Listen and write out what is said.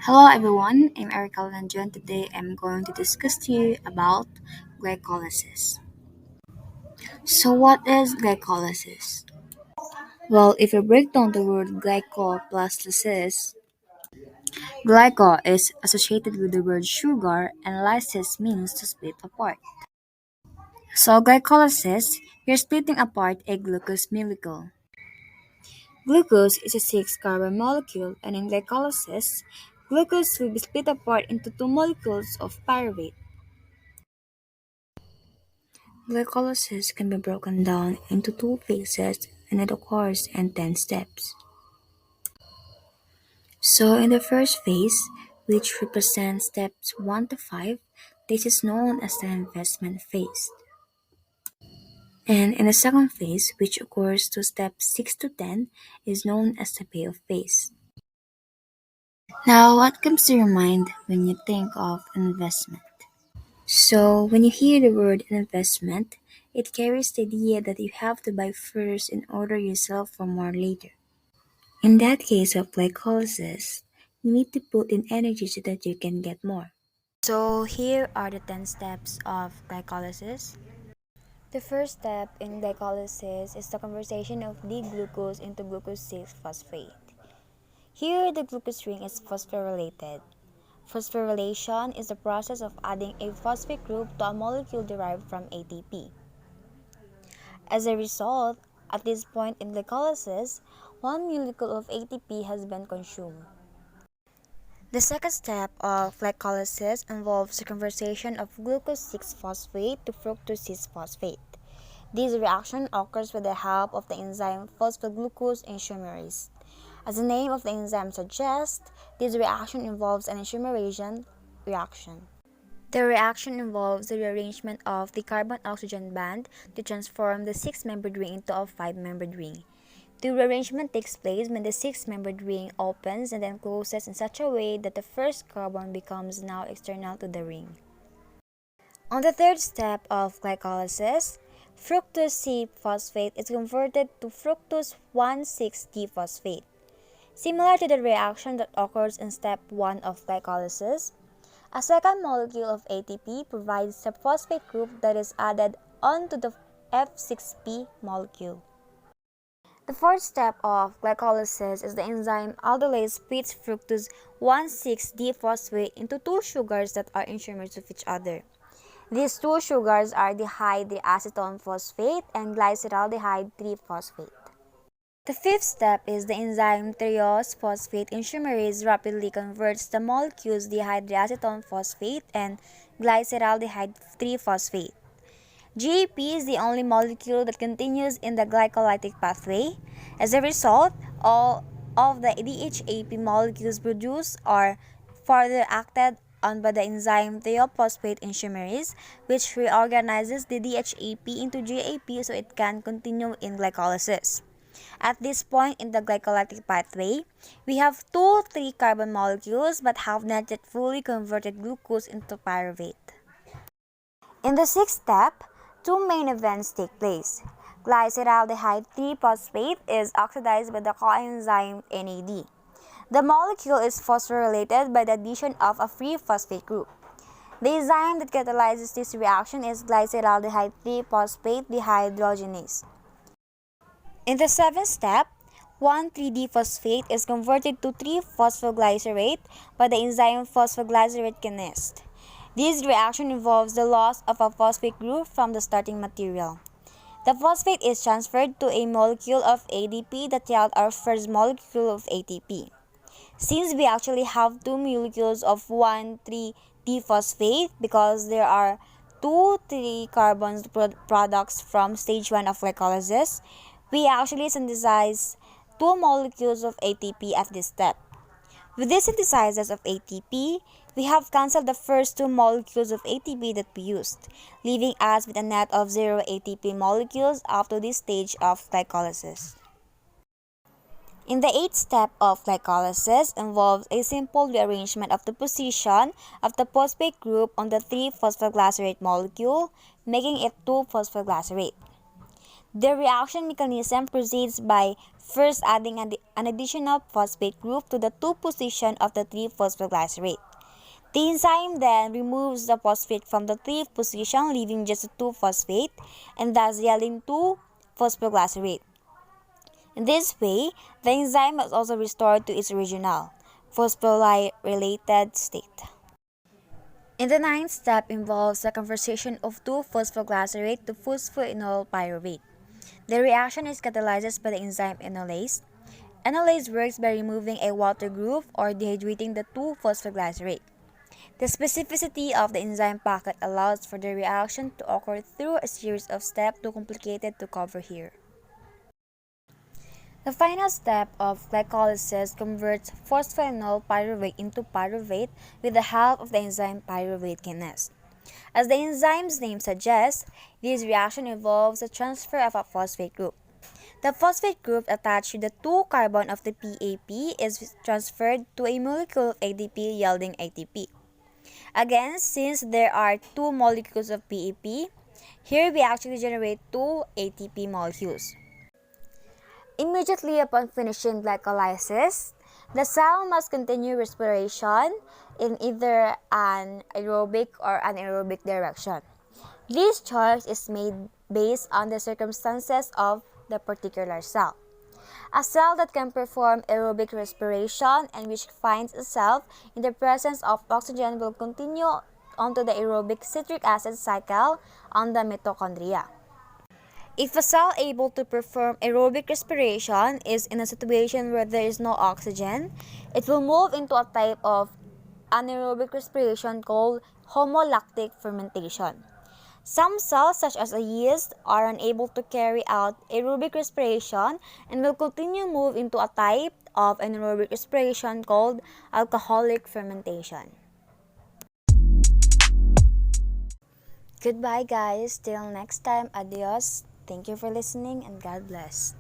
Hello everyone, I'm Erica Lendio and today I'm going to discuss to you about glycolysis. So what is glycolysis? Well, if you break down the word glyco plus lysis, glyco is associated with the word sugar and lysis means to split apart. So glycolysis, you're splitting apart a glucose molecule. Glucose is a 6-carbon molecule and in glycolysis, glucose will be split apart into two molecules of pyruvate. Glycolysis can be broken down into two phases and it occurs in 10 steps. So, in the first phase, which represents steps 1 to 5, this is known as the investment phase. And in the second phase, which occurs to steps 6 to 10, is known as the payoff phase. Now, what comes to your mind when you think of investment? So, when you hear the word investment, it carries the idea that you have to buy first in order you sell for more later. In that case of glycolysis, you need to put in energy so that you can get more. So, here are the 10 steps of glycolysis. The first step in glycolysis is the conversion of D-glucose into glucose 6-phosphate. Here, the glucose ring is phosphorylated. Phosphorylation is the process of adding a phosphate group to a molecule derived from ATP. As a result, at this point in glycolysis, one molecule of ATP has been consumed. The second step of glycolysis involves the conversion of glucose 6-phosphate to fructose 6-phosphate. This reaction occurs with the help of the enzyme phosphoglucose isomerase. As the name of the enzyme suggests, this reaction involves an isomerization reaction. The reaction involves the rearrangement of the carbon-oxygen band to transform the 6-membered ring into a 5-membered ring. The rearrangement takes place when the 6-membered ring opens and then closes in such a way that the first carbon becomes now external to the ring. On the third step of glycolysis, fructose 6-phosphate is converted to fructose 1,6-D-phosphate. Similar to the reaction that occurs in step 1 of glycolysis, a second molecule of ATP provides the phosphate group that is added onto the F6P molecule. The fourth step of glycolysis is the enzyme aldolase splits fructose 1,6-D-phosphate into two sugars that are isomers of each other. These two sugars are dihydroacetone phosphate and glyceraldehyde 3-phosphate. The fifth step is the enzyme triose phosphate isomerase rapidly converts the molecules dihydroacetone phosphate and glyceraldehyde 3-phosphate. GAP is the only molecule that continues in the glycolytic pathway. As a result, all of the DHAP molecules produced are further acted on by the enzyme thiophosphate isomerase, which reorganizes the DHAP into GAP so it can continue in glycolysis. At this point in the glycolytic pathway, we have two 3-carbon molecules but have not yet fully converted glucose into pyruvate. In the sixth step, two main events take place. Glyceraldehyde 3-phosphate is oxidized by the coenzyme NAD. The molecule is phosphorylated by the addition of a free phosphate group. The enzyme that catalyzes this reaction is glyceraldehyde 3-phosphate dehydrogenase. In the seventh step, 1,3-D-phosphate is converted to 3-phosphoglycerate by the enzyme phosphoglycerate kinase. This reaction involves the loss of a phosphate group from the starting material. The phosphate is transferred to a molecule of ADP that held our first molecule of ATP. Since we actually have two molecules of 1,3-D-phosphate because there are two 3-carbon products from stage 1 of glycolysis, we actually synthesize two molecules of ATP at this step. With these synthesizers of ATP, we have cancelled the first two molecules of ATP that we used, leaving us with a net of 0 ATP molecules up to this stage of glycolysis. In the eighth step of glycolysis involves a simple rearrangement of the position of the phosphate group on the 3-phosphoglycerate molecule, making it 2-phosphoglycerate. The reaction mechanism proceeds by first adding an additional phosphate group to the 2 position of the 3-phosphoglycerate. The enzyme then removes the phosphate from the 3 position, leaving just the 2-phosphate, and thus yielding 2-phosphoglycerate. In this way, the enzyme is also restored to its original phosphorylated state. In the ninth step involves the conversion of 2-phosphoglycerate to phosphoenol pyruvate. The reaction is catalyzed by the enzyme enolase. Enolase works by removing a water group or dehydrating the 2-phosphoglycerate. The specificity of the enzyme packet allows for the reaction to occur through a series of steps too complicated to cover here. The final step of glycolysis converts phosphoenol pyruvate into pyruvate with the help of the enzyme pyruvate kinase. As the enzyme's name suggests, this reaction involves the transfer of a phosphate group. The phosphate group attached to the 2 carbon of the PAP is transferred to a molecule of ADP yielding ATP. Again, since there are 2 molecules of PAP, here we actually generate 2 ATP molecules. Immediately upon finishing glycolysis, the cell must continue respiration in either an aerobic or anaerobic direction. This choice is made based on the circumstances of the particular cell. A cell that can perform aerobic respiration and which finds itself in the presence of oxygen will continue onto the aerobic citric acid cycle on the mitochondria. If a cell able to perform aerobic respiration is in a situation where there is no oxygen, it will move into a type of anaerobic respiration called homolactic fermentation. Some cells, such as a yeast, are unable to carry out aerobic respiration and will continue move into a type of anaerobic respiration called alcoholic fermentation. Goodbye guys, till next time, adios. Thank you for listening and God bless.